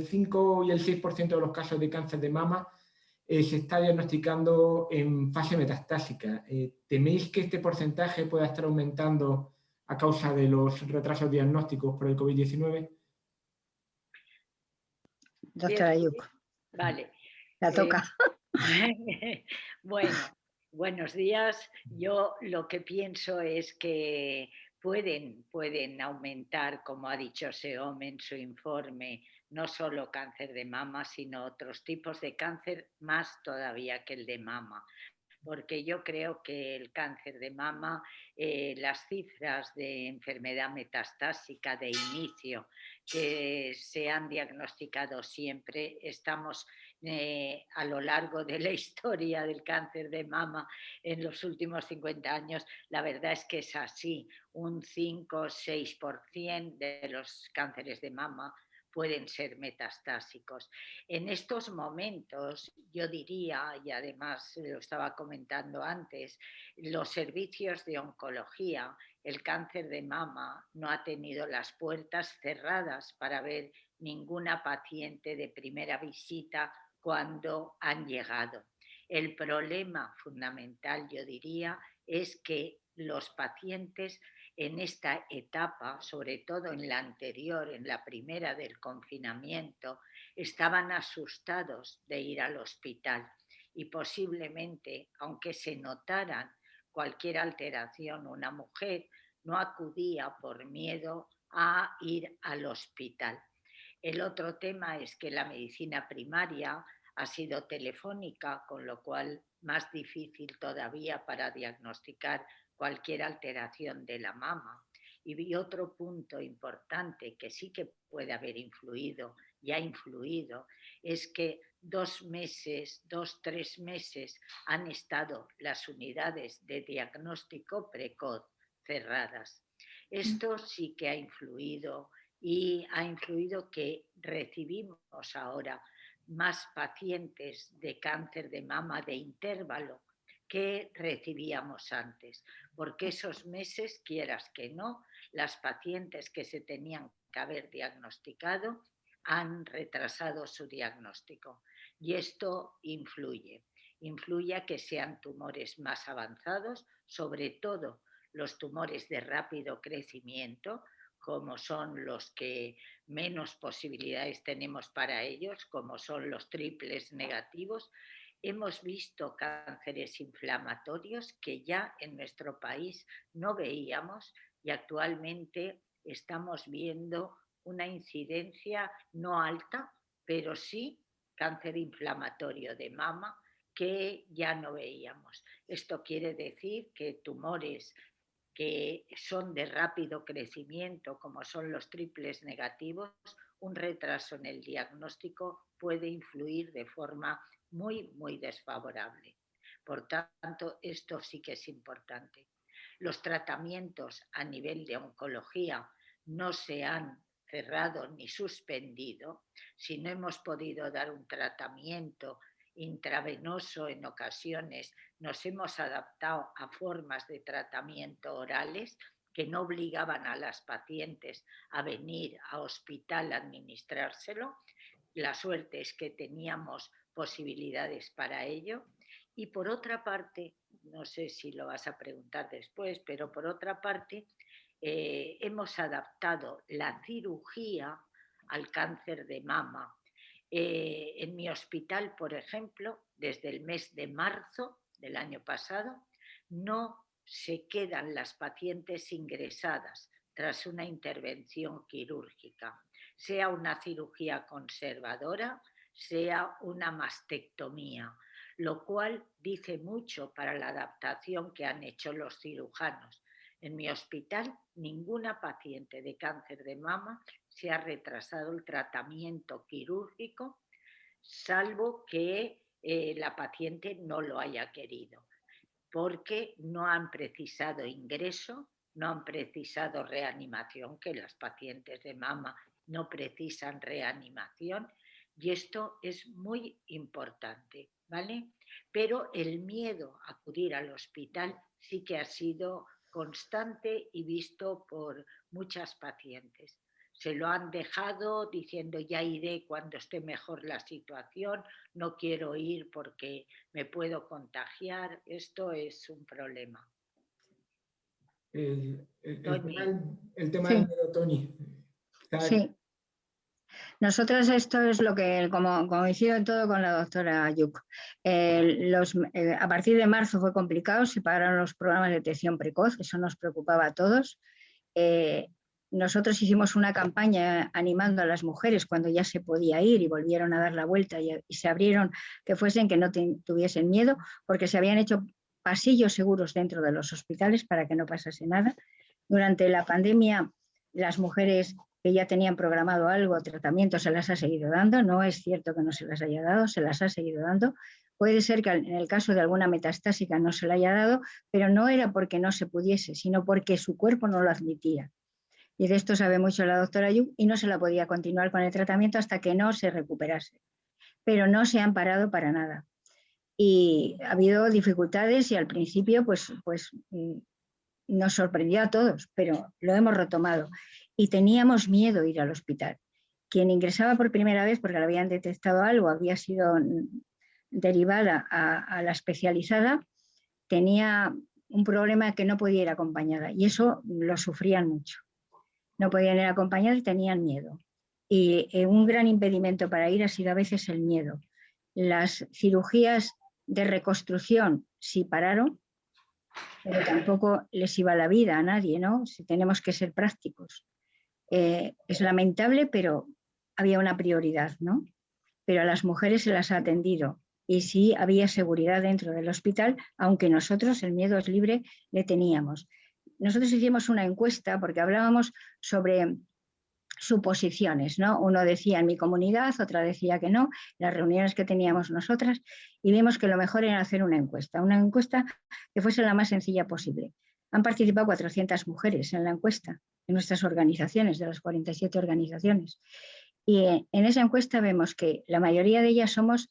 el 5 y el 6% de los casos de cáncer de mama se está diagnosticando en fase metastásica. ¿Teméis que este porcentaje pueda estar aumentando a causa de los retrasos diagnósticos por el COVID-19? Doctora Ayuc. Vale. La toca. Bueno, buenos días. Yo lo que pienso es que pueden aumentar, como ha dicho SEOM en su informe, no solo cáncer de mama, sino otros tipos de cáncer, más todavía que el de mama. Porque yo creo que el cáncer de mama, las cifras de enfermedad metastásica de inicio que se han diagnosticado siempre, estamos a lo largo de la historia del cáncer de mama en los últimos 50 años, la verdad es que es así, un 5 o 6% de los cánceres de mama pueden ser metastásicos. En estos momentos, yo diría, y además lo estaba comentando antes, los servicios de oncología, el cáncer de mama no ha tenido las puertas cerradas para ver ninguna paciente de primera visita cuando han llegado. El problema fundamental, yo diría, es que los pacientes en esta etapa, sobre todo en la anterior, en la primera del confinamiento, estaban asustados de ir al hospital y posiblemente, aunque se notaran cualquier alteración, una mujer no acudía por miedo a ir al hospital. El otro tema es que la medicina primaria ha sido telefónica, con lo cual más difícil todavía para diagnosticar cualquier alteración de la mama. Y otro punto importante que sí que puede haber influido y ha influido es que 2 meses, 3 meses han estado las unidades de diagnóstico precoz cerradas. Esto sí que ha influido y ha influido que recibimos ahora más pacientes de cáncer de mama de intervalo que recibíamos antes, porque esos meses, quieras que no, las pacientes que se tenían que haber diagnosticado han retrasado su diagnóstico y esto influye a que sean tumores más avanzados, sobre todo los tumores de rápido crecimiento, como son los que menos posibilidades tenemos para ellos, como son los triples negativos. Hemos visto cánceres inflamatorios que ya en nuestro país no veíamos y actualmente estamos viendo una incidencia no alta, pero sí cáncer inflamatorio de mama que ya no veíamos. Esto quiere decir que tumores que son de rápido crecimiento, como son los triples negativos, un retraso en el diagnóstico puede influir de forma muy, muy desfavorable. Por tanto, esto sí que es importante. Los tratamientos a nivel de oncología no se han cerrado ni suspendido. Si no hemos podido dar un tratamiento intravenoso en ocasiones, nos hemos adaptado a formas de tratamiento orales que no obligaban a las pacientes a venir a hospital a administrárselo. La suerte es que teníamos posibilidades para ello. Y por otra parte, no sé si lo vas a preguntar después, pero por otra parte, hemos adaptado la cirugía al cáncer de mama. En mi hospital, por ejemplo, desde el mes de marzo del año pasado, no se quedan las pacientes ingresadas tras una intervención quirúrgica, sea una cirugía conservadora, sea una mastectomía, lo cual dice mucho para la adaptación que han hecho los cirujanos. En mi hospital, ninguna paciente de cáncer de mama se ha retrasado el tratamiento quirúrgico, salvo que la paciente no lo haya querido, porque no han precisado ingreso, no han precisado reanimación, que las pacientes de mama no precisan reanimación, y esto es muy importante, ¿vale? Pero el miedo a acudir al hospital sí que ha sido constante y visto por muchas pacientes. se lo han dejado diciendo ya iré cuando esté mejor la situación, no quiero ir porque me puedo contagiar. Esto es un problema. El tema Sí. del miedo, Tony. Sí. Nosotros esto es lo que, como coincido en todo con la doctora Ayuc, a partir de marzo fue complicado, se pararon los programas de detección precoz, eso nos preocupaba a todos. Nosotros hicimos una campaña animando a las mujeres cuando ya se podía ir y volvieron a dar la vuelta y se abrieron, que fuesen, que no tuviesen miedo, porque se habían hecho pasillos seguros dentro de los hospitales para que no pasase nada. Durante la pandemia, las mujeres que ya tenían programado algo, tratamiento, se las ha seguido dando. No es cierto que no se las haya dado, se las ha seguido dando. Puede ser que en el caso de alguna metastásica no se la haya dado, pero no era porque no se pudiese, sino porque su cuerpo no lo admitía. Y de esto sabe mucho la doctora Ayuc y no se la podía continuar con el tratamiento hasta que no se recuperase. Pero no se han parado para nada. Y ha habido dificultades y al principio pues nos sorprendió a todos, pero lo hemos retomado. Y teníamos miedo de ir al hospital. Quien ingresaba por primera vez porque le habían detectado algo, había sido derivada a la especializada, tenía un problema que no podía ir acompañada y eso lo sufrían mucho. No podían ir acompañados y tenían miedo. Y un gran impedimento para ir ha sido a veces el miedo. Las cirugías de reconstrucción sí pararon, pero tampoco les iba la vida a nadie, ¿no? Si tenemos que ser prácticos. Es lamentable, pero había una prioridad, ¿no? Pero a las mujeres se las ha atendido y sí había seguridad dentro del hospital, aunque nosotros, el miedo es libre, le teníamos. Nosotros hicimos una encuesta porque hablábamos sobre suposiciones, ¿no? Uno decía en mi comunidad, otra decía que no, las reuniones que teníamos nosotras, y vimos que lo mejor era hacer una encuesta que fuese la más sencilla posible. Han participado 400 mujeres en la encuesta, en nuestras organizaciones, de las 47 organizaciones. Y en esa encuesta vemos que la mayoría de ellas somos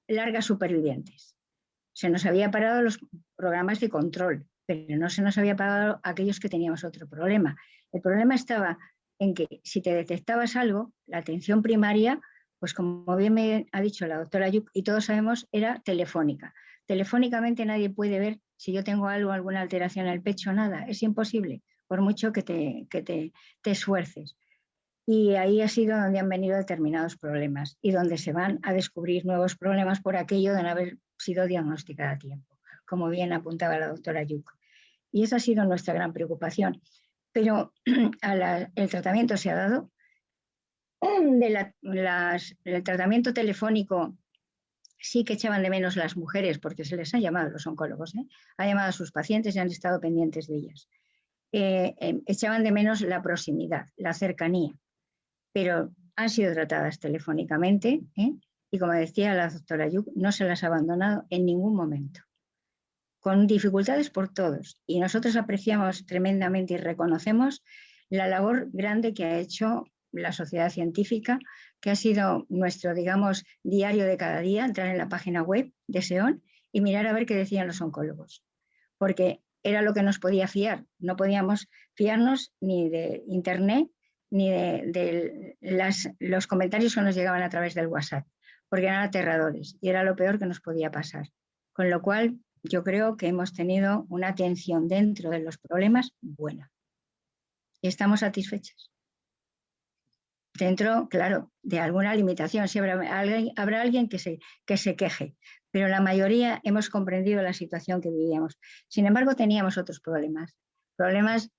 largas supervivientes. Se nos había parado los programas de control, pero no se nos había parado aquellos que teníamos otro problema. El problema estaba en que si te detectabas algo, la atención primaria, pues como bien me ha dicho la doctora Ayuc, y todos sabemos, era telefónica. Telefónicamente nadie puede ver si yo tengo algo, alguna alteración en el pecho, nada. Es imposible, por mucho que te esfuerces. Y ahí ha sido donde han venido determinados problemas y donde se van a descubrir nuevos problemas por aquello de no haber sido diagnosticada a tiempo, como bien apuntaba la doctora Ayuc. Y esa ha sido nuestra gran preocupación. Pero el tratamiento se ha dado. El tratamiento telefónico sí que echaban de menos las mujeres, porque se les ha llamado a los oncólogos, ha llamado a sus pacientes y han estado pendientes de ellas. Echaban de menos la proximidad, la cercanía, pero han sido tratadas telefónicamente, y como decía la doctora Ayuc, no se las ha abandonado en ningún momento, con dificultades por todos. Y nosotros apreciamos tremendamente y reconocemos la labor grande que ha hecho la sociedad científica, que ha sido nuestro, digamos, diario de cada día, entrar en la página web de SEON y mirar a ver qué decían los oncólogos, porque era lo que nos podía fiar. No podíamos fiarnos ni de Internet ni de los comentarios que nos llegaban a través del WhatsApp, porque eran aterradores y era lo peor que nos podía pasar. Con lo cual, yo creo que hemos tenido una atención dentro de los problemas buena. Y estamos satisfechas. Dentro, claro, de alguna limitación. Sí, habrá alguien que se queje, pero la mayoría hemos comprendido la situación que vivíamos. Sin embargo, teníamos otros problemas. Problemas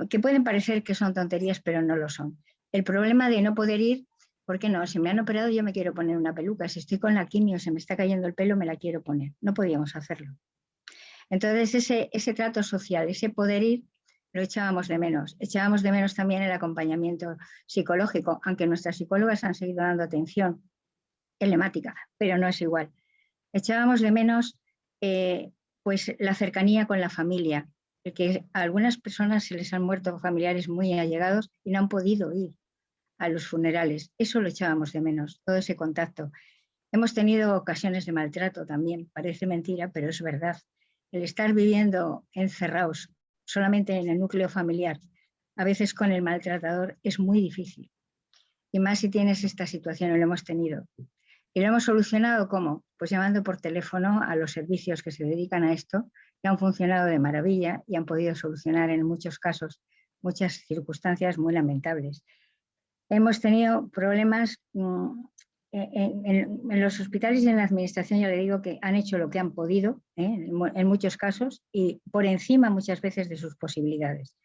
que pueden parecer que son tonterías, pero no lo son. El problema de no poder ir, ¿por qué no? Si me han operado, yo me quiero poner una peluca. Si estoy con la quimio, se me está cayendo el pelo, me la quiero poner. No podíamos hacerlo. Entonces, ese trato social, ese poder ir, lo echábamos de menos. Echábamos de menos también el acompañamiento psicológico, aunque nuestras psicólogas han seguido dando atención telemática, pero no es igual. Echábamos de menos pues la cercanía con la familia, porque a algunas personas se les han muerto familiares muy allegados y no han podido ir a los funerales. Eso lo echábamos de menos, todo ese contacto. Hemos tenido ocasiones de maltrato también, parece mentira, pero es verdad. El estar viviendo encerrados solamente en el núcleo familiar. A veces con el maltratador es muy difícil. Y más si tienes esta situación, lo hemos tenido. ¿Y lo hemos solucionado cómo? Pues llamando por teléfono a los servicios que se dedican a esto, que han funcionado de maravilla y han podido solucionar en muchos casos muchas circunstancias muy lamentables. Hemos tenido problemas en los hospitales y en la administración, ya le digo que han hecho lo que han podido, en muchos casos, y por encima muchas veces de sus posibilidades.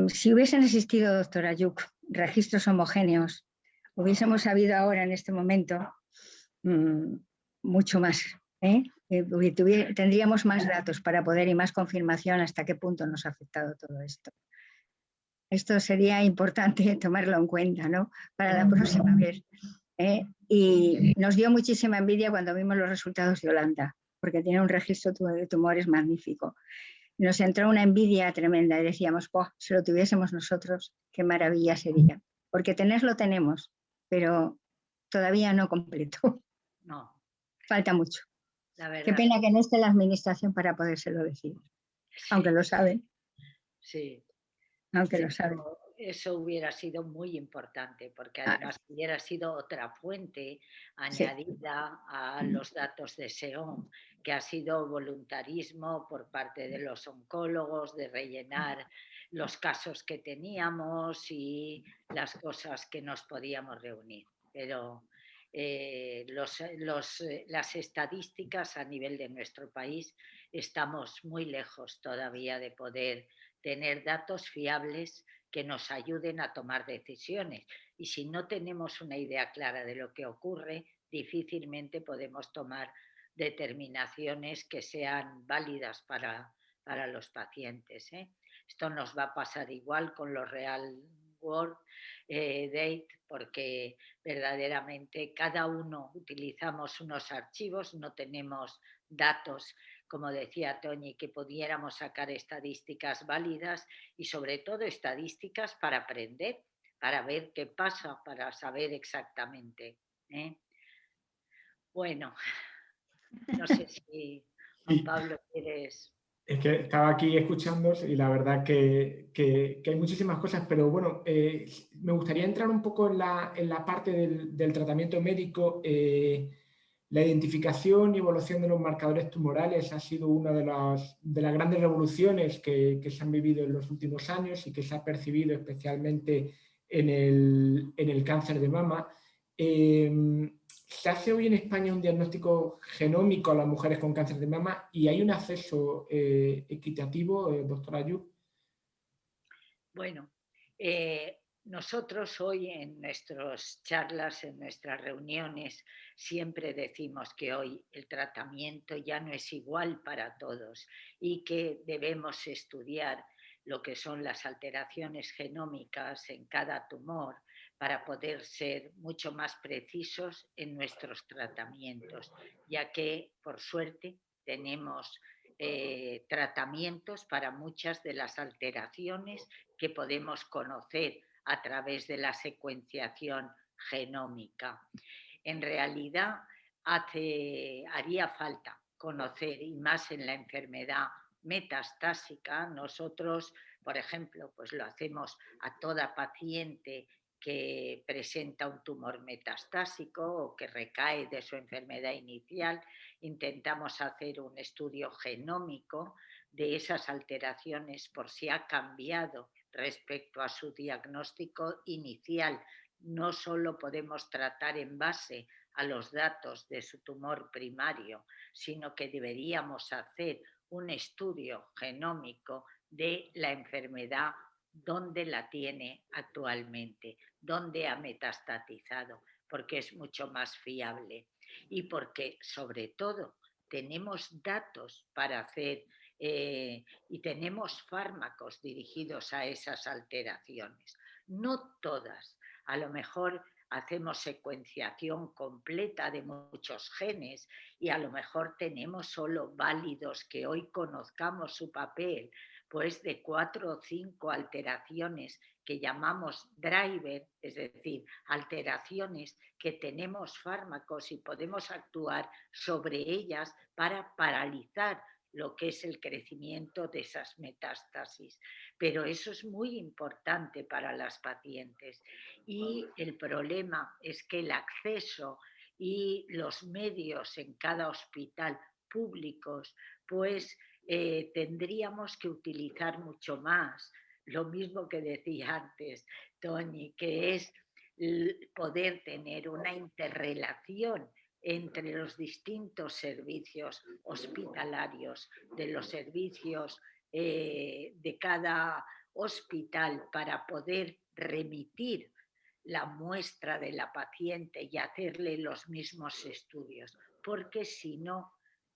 Si hubiesen existido, doctora Ayuc, registros homogéneos, hubiésemos sabido ahora en este momento mucho más. Tendríamos más datos para poder y más confirmación hasta qué punto nos ha afectado todo esto. Esto sería importante tomarlo en cuenta, ¿no? Para la próxima vez. Y nos dio muchísima envidia cuando vimos los resultados de Holanda, porque tiene un registro de tumores magnífico. Nos entró una envidia tremenda y decíamos, si lo tuviésemos nosotros, qué maravilla sería. Porque tenerlo tenemos, pero todavía no completo. No. Falta mucho. La verdad. Qué pena que no esté la administración para podérselo decir, sí. Aunque lo saben. Sí. Aunque lo saben. Eso hubiera sido muy importante, porque además hubiera sido otra fuente añadida a los datos de SEOM, que ha sido voluntarismo por parte de los oncólogos de rellenar los casos que teníamos y las cosas que nos podíamos reunir. Pero las estadísticas a nivel de nuestro país estamos muy lejos todavía de poder tener datos fiables que nos ayuden a tomar decisiones. Y si no tenemos una idea clara de lo que ocurre, difícilmente podemos tomar determinaciones que sean válidas para los pacientes. Esto nos va a pasar igual con los Real World Date, porque verdaderamente cada uno utilizamos unos archivos, no tenemos datos, como decía Toñi, que pudiéramos sacar estadísticas válidas y sobre todo estadísticas para aprender, para ver qué pasa, para saber exactamente. Bueno, no sé si Juan Pablo quieres... Es que estaba aquí escuchando y la verdad que hay muchísimas cosas, pero bueno, me gustaría entrar un poco en la parte del tratamiento médico. La identificación y evolución de los marcadores tumorales ha sido una de las grandes revoluciones que se han vivido en los últimos años y que se ha percibido especialmente en el cáncer de mama. Se hace hoy en España un diagnóstico genómico a las mujeres con cáncer de mama y hay un acceso equitativo, doctora Ayuc. Bueno, nosotros hoy en nuestras charlas, en nuestras reuniones, siempre decimos que hoy el tratamiento ya no es igual para todos y que debemos estudiar lo que son las alteraciones genómicas en cada tumor para poder ser mucho más precisos en nuestros tratamientos, ya que, por suerte, tenemos tratamientos para muchas de las alteraciones que podemos conocer a través de la secuenciación genómica. En realidad, haría falta conocer, y más en la enfermedad metastásica. Nosotros, por ejemplo, pues lo hacemos a toda paciente que presenta un tumor metastásico o que recae de su enfermedad inicial. Intentamos hacer un estudio genómico de esas alteraciones por si ha cambiado respecto a su diagnóstico inicial. No solo podemos tratar en base a los datos de su tumor primario, sino que deberíamos hacer un estudio genómico de la enfermedad, dónde la tiene actualmente, dónde ha metastatizado, porque es mucho más fiable y porque, sobre todo, tenemos datos para hacer y tenemos fármacos dirigidos a esas alteraciones. No todas, a lo mejor hacemos secuenciación completa de muchos genes y a lo mejor tenemos solo válidos que hoy conozcamos su papel, pues de 4 o 5 alteraciones que llamamos driver, es decir, alteraciones que tenemos fármacos y podemos actuar sobre ellas para paralizar lo que es el crecimiento de esas metástasis. Pero eso es muy importante para las pacientes. Y el problema es que el acceso y los medios en cada hospital públicos, pues tendríamos que utilizar mucho más. Lo mismo que decía antes, Toñi, que es poder tener una interrelación entre los distintos servicios hospitalarios, de los servicios de cada hospital, para poder remitir la muestra de la paciente y hacerle los mismos estudios, porque si no,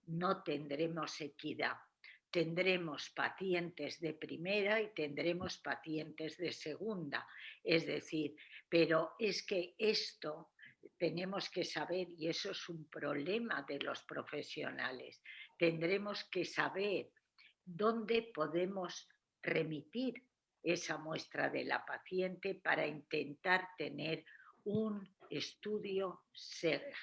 no tendremos equidad. Tendremos pacientes de primera y tendremos pacientes de segunda. Es decir, pero es que esto tenemos que saber, y eso es un problema de los profesionales, tendremos que saber dónde podemos remitir esa muestra de la paciente para intentar tener un estudio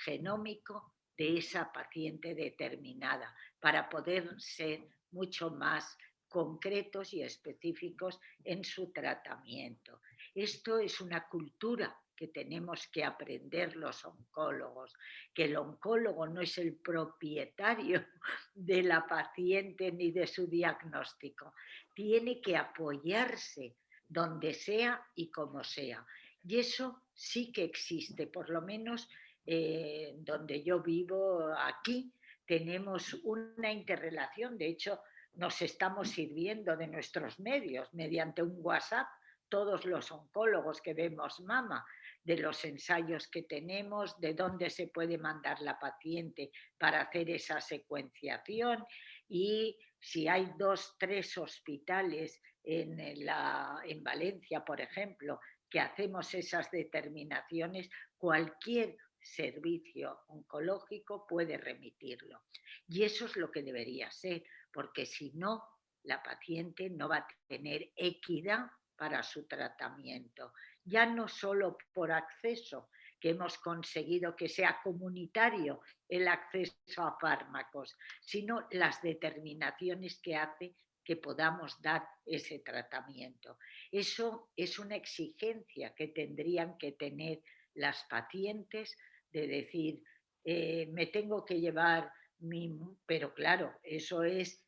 genómico de esa paciente determinada, para poder ser mucho más concretos y específicos en su tratamiento. Esto es una cultura que tenemos que aprender los oncólogos, que el oncólogo no es el propietario de la paciente ni de su diagnóstico. Tiene que apoyarse donde sea y como sea. Y eso sí que existe, por lo menos donde yo vivo aquí, tenemos una interrelación. De hecho, nos estamos sirviendo de nuestros medios mediante un WhatsApp, todos los oncólogos que vemos mama, de los ensayos que tenemos, de dónde se puede mandar la paciente para hacer esa secuenciación, y si hay 2, 3 hospitales en Valencia, por ejemplo, que hacemos esas determinaciones, cualquier servicio oncológico puede remitirlo. Y eso es lo que debería ser, porque si no, la paciente no va a tener equidad para su tratamiento. Ya no solo por acceso, que hemos conseguido que sea comunitario el acceso a fármacos, sino las determinaciones que hace que podamos dar ese tratamiento. Eso es una exigencia que tendrían que tener las pacientes, de decir, me tengo que llevar pero claro, eso es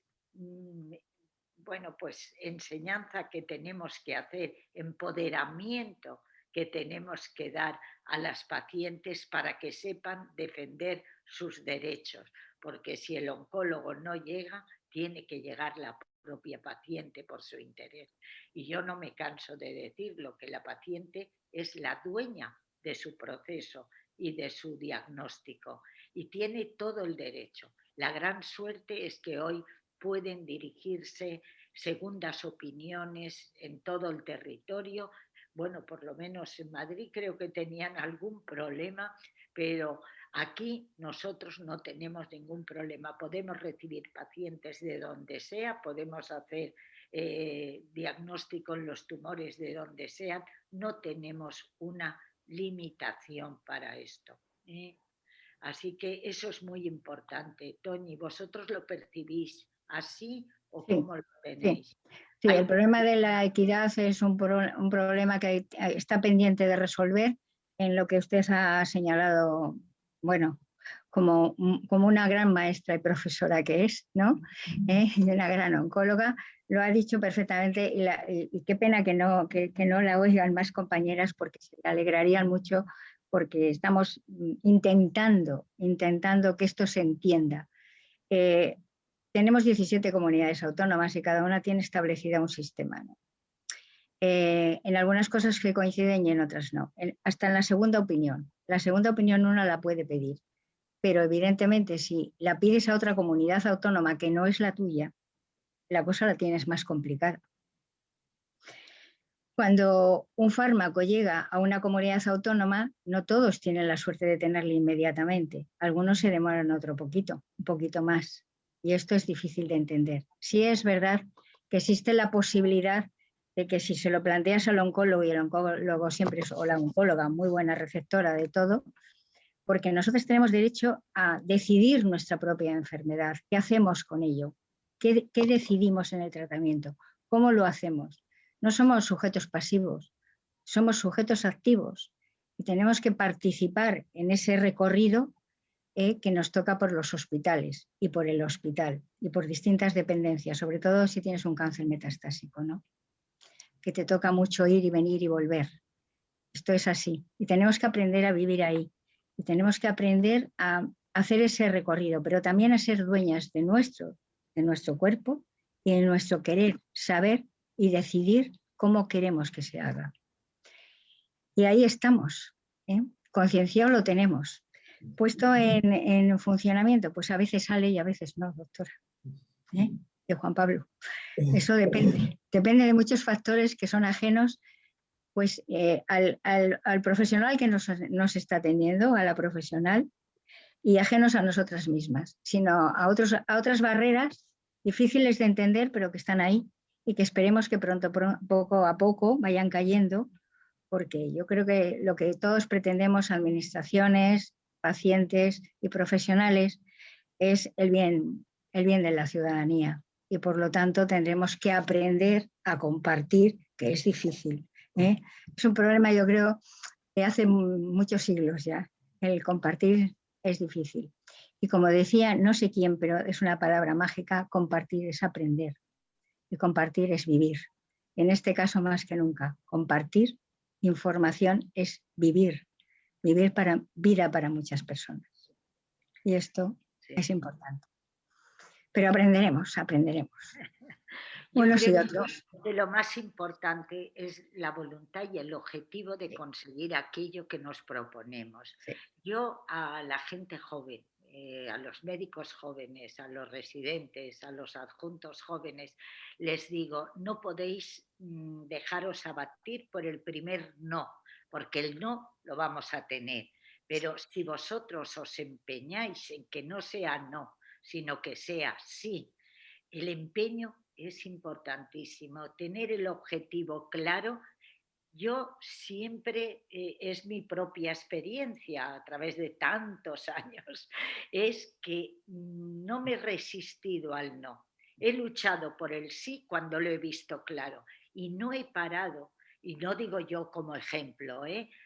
bueno, pues enseñanza que tenemos que hacer, empoderamiento que tenemos que dar a las pacientes para que sepan defender sus derechos, porque si el oncólogo no llega, tiene que llegar la propia paciente por su interés. Y yo no me canso de decirlo, que la paciente es la dueña de su proceso y de su diagnóstico, y tiene todo el derecho. La gran suerte es que hoy pueden dirigirse segundas opiniones en todo el territorio. Bueno, por lo menos en Madrid creo que tenían algún problema, pero aquí nosotros no tenemos ningún problema. Podemos recibir pacientes de donde sea, podemos hacer diagnóstico en los tumores de donde sean. No tenemos una limitación para esto. Así que eso es muy importante. Toñi, ¿vosotros lo percibís así o sí, cómo lo tenéis? Sí, el problema de la equidad es un problema que está pendiente de resolver, en lo que usted ha señalado, bueno, como una gran maestra y profesora que es, ¿no? Y una gran oncóloga, lo ha dicho perfectamente, y qué pena que no la oigan más compañeras, porque se alegrarían mucho, porque estamos intentando que esto se entienda. Tenemos 17 comunidades autónomas y cada una tiene establecida un sistema, ¿no? En algunas cosas que coinciden y en otras no. Hasta en la segunda opinión. La segunda opinión uno la puede pedir, pero evidentemente si la pides a otra comunidad autónoma que no es la tuya, la cosa la tienes más complicada. Cuando un fármaco llega a una comunidad autónoma, no todos tienen la suerte de tenerlo inmediatamente. Algunos se demoran un poquito más. Y esto es difícil de entender. Sí es verdad que existe la posibilidad de que si se lo planteas al oncólogo, y el oncólogo siempre es, o la oncóloga, muy buena receptora de todo, porque nosotros tenemos derecho a decidir nuestra propia enfermedad. ¿Qué hacemos con ello? ¿Qué decidimos en el tratamiento? ¿Cómo lo hacemos? No somos sujetos pasivos, somos sujetos activos y tenemos que participar en ese recorrido que nos toca por los hospitales y por el hospital y por distintas dependencias, sobre todo si tienes un cáncer metastásico, ¿no? Que te toca mucho ir y venir y volver. Esto es así y tenemos que aprender a vivir ahí y tenemos que aprender a hacer ese recorrido, pero también a ser dueñas de nuestro cuerpo y de nuestro querer, saber y decidir cómo queremos que se haga. Y ahí estamos, ¿eh? Concienciado lo tenemos. Puesto en funcionamiento, pues a veces sale y a veces no, doctora, de Juan Pablo. Eso depende de muchos factores que son ajenos pues, al profesional que nos está atendiendo, a la profesional, y ajenos a nosotras mismas, sino a otras barreras difíciles de entender, pero que están ahí y que esperemos que poco a poco vayan cayendo, porque yo creo que lo que todos pretendemos, administraciones, pacientes y profesionales, es el bien de la ciudadanía y por lo tanto tendremos que aprender a compartir, que es difícil, ¿eh? Es un problema, yo creo, de hace muchos siglos ya. El compartir es difícil. Y como decía, no sé quién, pero es una palabra mágica, compartir es aprender y compartir es vivir. En este caso más que nunca, compartir información es vivir vida para muchas personas. Y esto es importante. Pero aprenderemos. Unos y otros. Que lo más importante es la voluntad y el objetivo de conseguir aquello que nos proponemos. Sí. Yo a la gente joven, a los médicos jóvenes, a los residentes, a los adjuntos jóvenes, les digo, no podéis dejaros abatir por el primer no, porque el no lo vamos a tener. Pero si vosotros os empeñáis en que no sea no, sino que sea sí, el empeño es importantísimo, tener el objetivo claro. Yo siempre, es mi propia experiencia a través de tantos años, es que no me he resistido al no. He luchado por el sí cuando lo he visto claro y no he parado. Y no digo yo como ejemplo,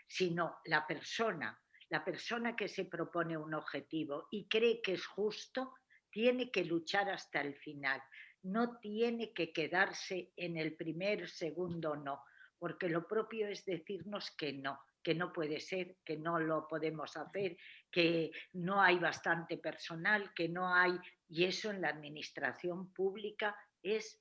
sino la persona que se propone un objetivo y cree que es justo, tiene que luchar hasta el final. No tiene que quedarse en el primer, segundo no, porque lo propio es decirnos que no puede ser, que no lo podemos hacer, que no hay bastante personal, que no hay, y eso en la administración pública es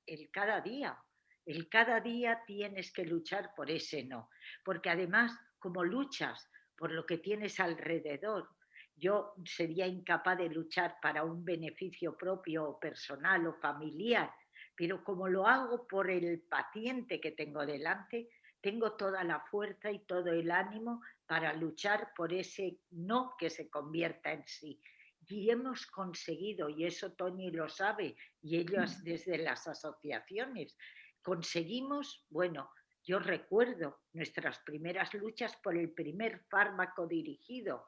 el cada día. El cada día tienes que luchar por ese no, porque además, como luchas por lo que tienes alrededor, yo sería incapaz de luchar para un beneficio propio o personal o familiar, pero como lo hago por el paciente que tengo delante, tengo toda la fuerza y todo el ánimo para luchar por ese no que se convierta en sí. Y hemos conseguido, y eso Tony lo sabe, y ellos desde las asociaciones, conseguimos, bueno, yo recuerdo nuestras primeras luchas por el primer fármaco dirigido,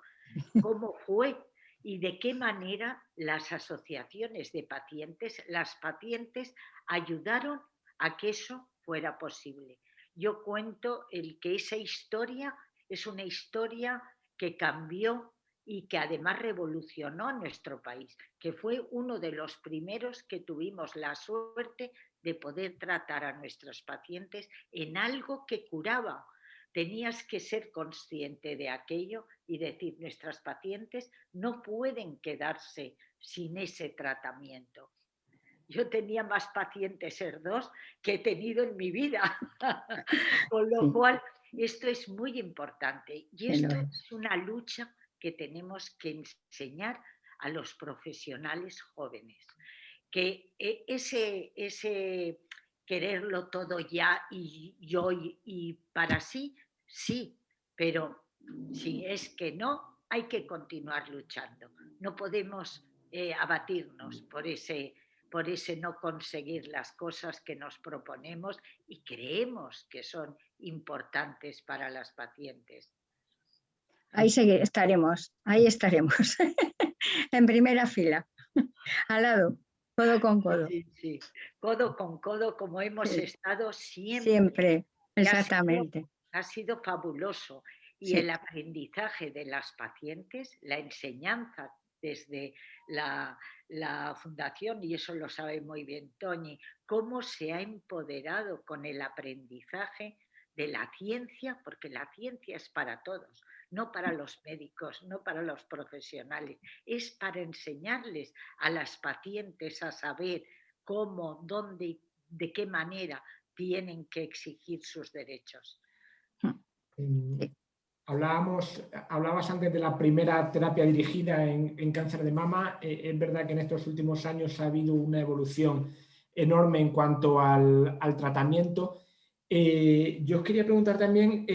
cómo fue y de qué manera las asociaciones de pacientes, las pacientes ayudaron a que eso fuera posible. Yo cuento el que esa historia es una historia que cambió y que además revolucionó nuestro país, que fue uno de los primeros que tuvimos la suerte de poder tratar a nuestros pacientes en algo que curaba. Tenías que ser consciente de aquello y decir, nuestras pacientes no pueden quedarse sin ese tratamiento. Yo tenía más pacientes ER2 que he tenido en mi vida, con lo cual esto es muy importante y esto es una lucha que tenemos que enseñar a los profesionales jóvenes, que ese quererlo todo ya y yo y para sí, sí, pero si es que no, hay que continuar luchando. No podemos abatirnos por ese no conseguir las cosas que nos proponemos y creemos que son importantes para las pacientes. Ahí estaremos, en primera fila, al lado. Codo con codo. Sí, sí, codo con codo, como hemos Sí, estado siempre. siempre, Y exactamente. ha sido fabuloso. Y Sí. el aprendizaje de las pacientes, la enseñanza desde la fundación, y eso lo sabe muy bien Toñi, cómo se ha empoderado con el aprendizaje de la ciencia, porque la ciencia es para todos, no para los médicos, no para los profesionales, es para enseñarles a las pacientes a saber cómo, dónde y de qué manera tienen que exigir sus derechos. Sí. Hablabas antes de la primera terapia dirigida en cáncer de mama. Es verdad que en estos últimos años ha habido una evolución enorme en cuanto al tratamiento. Yo os quería preguntar también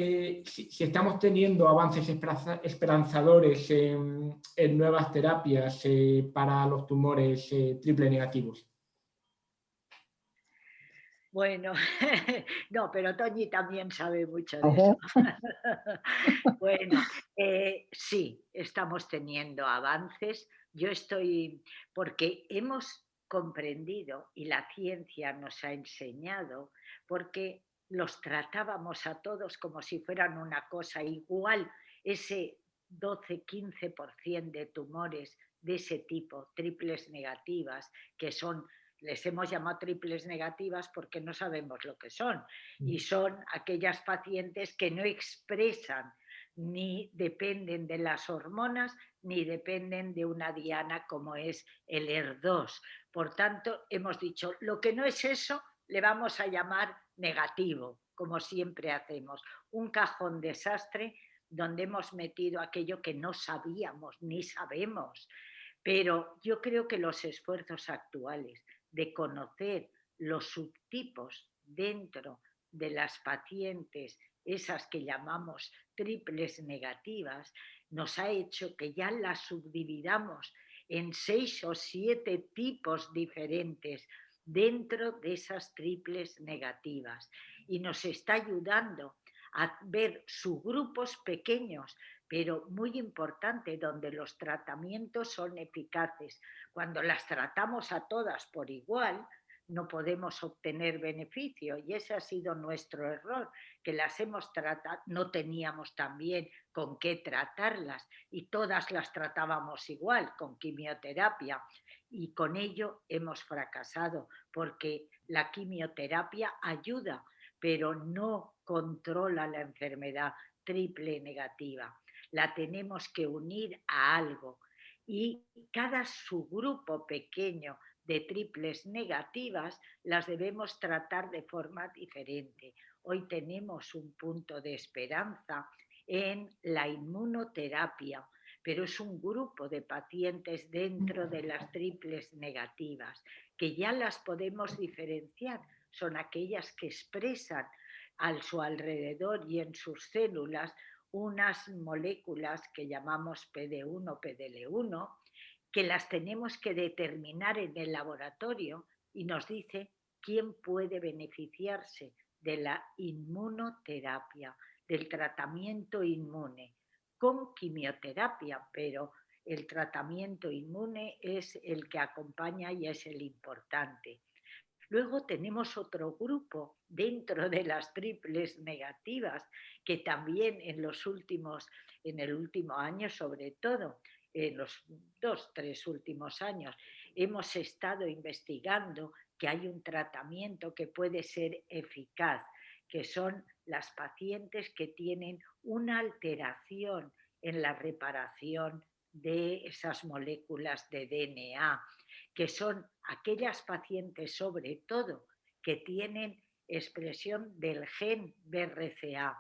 si estamos teniendo avances esperanzadores en nuevas terapias para los tumores triple negativos. Bueno, no, pero Toñi también sabe mucho de Ojo. eso. Bueno, sí, estamos teniendo avances. Yo estoy, porque hemos comprendido y la ciencia nos ha enseñado, porque los tratábamos a todos como si fueran una cosa igual, ese 12-15% de tumores de ese tipo, triples negativas, que son, les hemos llamado triples negativas porque no sabemos lo que son, y son aquellas pacientes que no expresan ni dependen de las hormonas ni dependen de una diana como es el ER2. Por tanto, hemos dicho, lo que no es eso le vamos a llamar negativo, como siempre hacemos, un cajón desastre donde hemos metido aquello que no sabíamos ni sabemos. Pero yo creo que los esfuerzos actuales de conocer los subtipos dentro de las pacientes, esas que llamamos triples negativas, nos ha hecho que ya las subdividamos en 6 o 7 tipos diferentes dentro de esas triples negativas, y nos está ayudando a ver subgrupos pequeños, pero muy importante, donde los tratamientos son eficaces. Cuando las tratamos a todas por igual, no podemos obtener beneficio, y ese ha sido nuestro error, que las hemos tratado, no teníamos también con qué tratarlas y todas las tratábamos igual, con quimioterapia, y con ello hemos fracasado, porque la quimioterapia ayuda, pero no controla la enfermedad triple negativa. La tenemos que unir a algo, y cada subgrupo pequeño de triples negativas las debemos tratar de forma diferente. Hoy tenemos un punto de esperanza en la inmunoterapia, pero es un grupo de pacientes dentro de las triples negativas que ya las podemos diferenciar. Son aquellas que expresan a su alrededor y en sus células unas moléculas que llamamos PD1, PDL1, que las tenemos que determinar en el laboratorio, y nos dice quién puede beneficiarse de la inmunoterapia, del tratamiento inmune, con quimioterapia, pero el tratamiento inmune es el que acompaña y es el importante. Luego tenemos otro grupo dentro de las triples negativas que también en el último año sobre todo, en los 2-3 últimos años, hemos estado investigando que hay un tratamiento que puede ser eficaz, que son las pacientes que tienen una alteración en la reparación de esas moléculas de DNA, que son aquellas pacientes sobre todo que tienen expresión del gen BRCA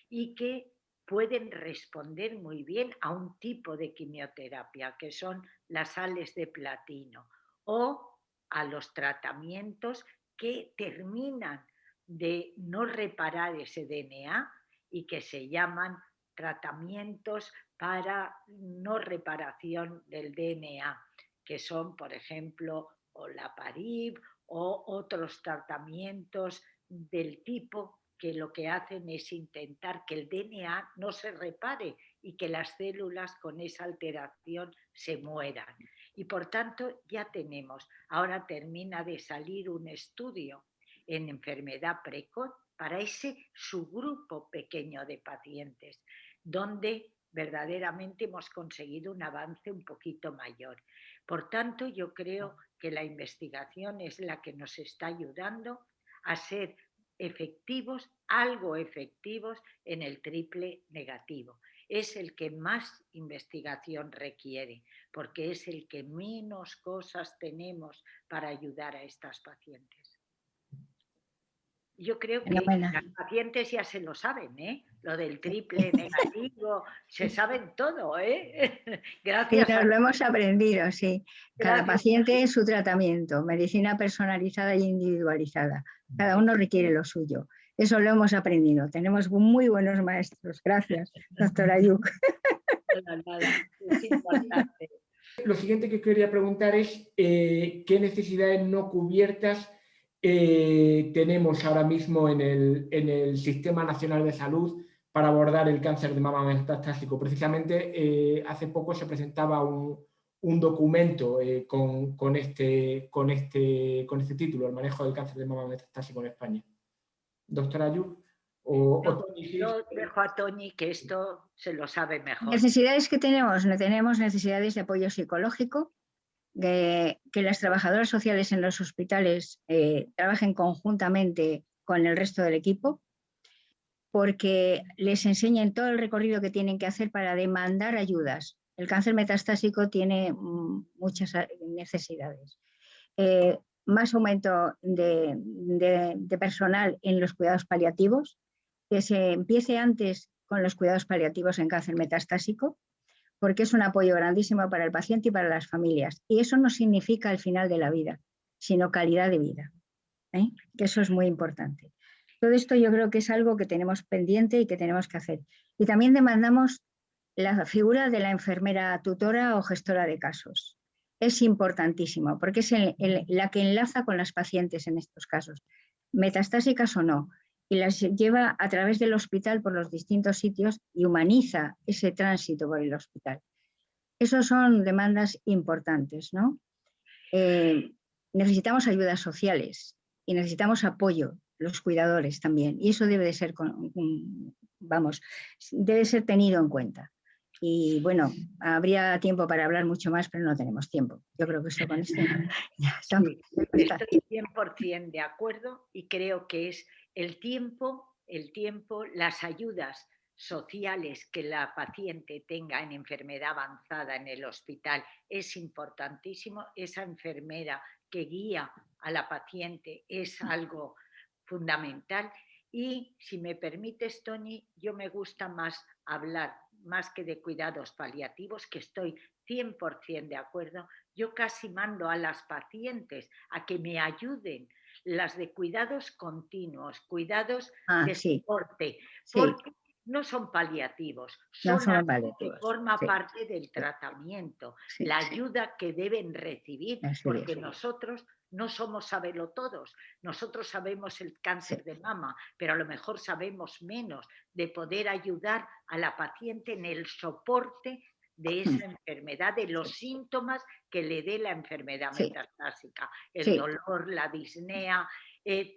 y que pueden responder muy bien a un tipo de quimioterapia, que son las sales de platino, o a los tratamientos que terminan de no reparar ese DNA y que se llaman tratamientos para no reparación del DNA, que son, por ejemplo, olaparib o otros tratamientos del tipo que lo que hacen es intentar que el DNA no se repare y que las células con esa alteración se mueran. y por tanto ya tenemos. Ahora termina de salir un estudio en enfermedad precoz para ese subgrupo pequeño de pacientes, donde verdaderamente hemos conseguido un avance un poquito mayor. Por tanto, yo creo que la investigación es la que nos está ayudando a ser efectivos, algo efectivos en el triple negativo. Es el que más investigación requiere, porque es el que menos cosas tenemos para ayudar a estas pacientes. Yo creo que las pacientes ya se lo saben, ¿eh? Lo del triple negativo, se saben todo, ¿eh? Gracias. Sí, nos lo hemos aprendido, sí. Cada paciente es su tratamiento, medicina personalizada e individualizada. Cada uno requiere lo suyo. Eso lo hemos aprendido. Tenemos muy buenos maestros. Gracias, doctora Ayuk. Es importante. Lo siguiente que quería preguntar es ¿qué necesidades no cubiertas tenemos ahora mismo en el Sistema Nacional de Salud para abordar el cáncer de mama metastásico? Precisamente hace poco se presentaba un documento con este título, el manejo del cáncer de mama metastásico en España. Doctora Ayuk. Yo dejo a Toñi que esto se lo sabe mejor. Necesidades que tenemos necesidades de apoyo psicológico, que las trabajadoras sociales en los hospitales trabajen conjuntamente con el resto del equipo, porque les enseñen todo el recorrido que tienen que hacer para demandar ayudas. El cáncer metastásico tiene muchas necesidades. Más aumento de personal en los cuidados paliativos, que se empiece antes con los cuidados paliativos en cáncer metastásico, porque es un apoyo grandísimo para el paciente y para las familias. Y eso no significa el final de la vida, sino calidad de vida, que eso es muy importante. Todo esto yo creo que es algo que tenemos pendiente y que tenemos que hacer. Y también demandamos la figura de la enfermera tutora o gestora de casos. Es importantísimo, porque es la que enlaza con las pacientes en estos casos, metastásicas o no, y las lleva a través del hospital por los distintos sitios y humaniza ese tránsito por el hospital. Esas son demandas importantes, ¿no? Necesitamos ayudas sociales y necesitamos apoyo, los cuidadores también, y eso debe de ser, debe ser tenido en cuenta. Y bueno, habría tiempo para hablar mucho más, pero no tenemos tiempo. Yo creo que eso con esto ya está. Sí, estoy 100% de acuerdo y creo que es el tiempo, las ayudas sociales que la paciente tenga en enfermedad avanzada en el hospital es importantísimo. Esa enfermera que guía a la paciente es algo fundamental. Y si me permites, Toni, yo me gusta más hablar, más que de cuidados paliativos, que estoy 100% de acuerdo. Yo casi mando a las pacientes a que me ayuden, las de cuidados continuos, cuidados de soporte, porque no son paliativos, forma parte del tratamiento, la ayuda que deben recibir, porque nosotros no somos sabelotodos, nosotros sabemos el cáncer de mama, pero a lo mejor sabemos menos de poder ayudar a la paciente en el soporte de esa enfermedad, de los síntomas que le dé la enfermedad metastásica, el dolor, la disnea,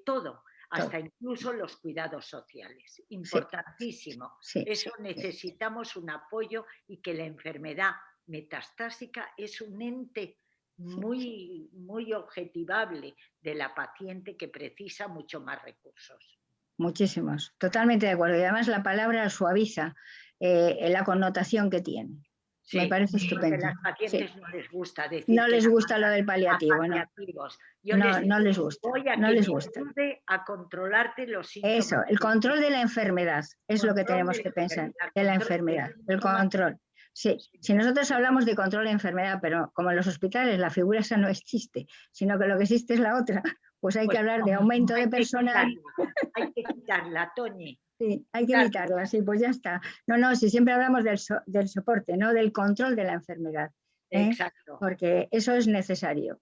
todo, hasta incluso los cuidados sociales. Importantísimo. Eso necesitamos un apoyo y que la enfermedad metastásica es un ente muy, muy objetivable de la paciente que precisa mucho más recursos. Muchísimos, totalmente de acuerdo. Y además la palabra suaviza la connotación que tiene. Sí, me parece estupendo. A las pacientes no les gusta decir. No les gusta lo del paliativo, no les gusta. Voy a no que les me gusta. ayude a controlarte los síntomas. Eso, el control de la enfermedad es lo que tenemos que pensar, de la enfermedad, el control. Sí, si nosotros hablamos de control de enfermedad, pero como en los hospitales la figura esa no existe, sino que lo que existe es la otra, pues hay que hablar de aumento de personal. Hay que quitarla, Toñi. Sí, hay que evitarla, sí, pues ya está. No, si siempre hablamos del soporte, no del control de la enfermedad. Exacto. Porque eso es necesario.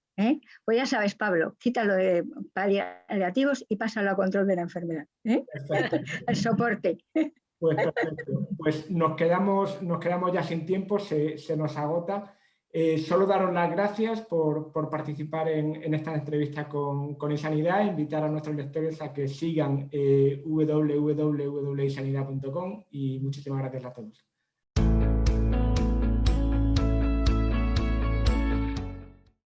Pues ya sabes, Pablo, quítalo de paliativos y pásalo a control de la enfermedad. Perfecto. El soporte. Pues perfecto. Pues nos quedamos ya sin tiempo, se nos agota. Solo daros las gracias por participar en esta entrevista con eSanidad, invitar a nuestros lectores a que sigan www.esanidad.com y muchísimas gracias a todos.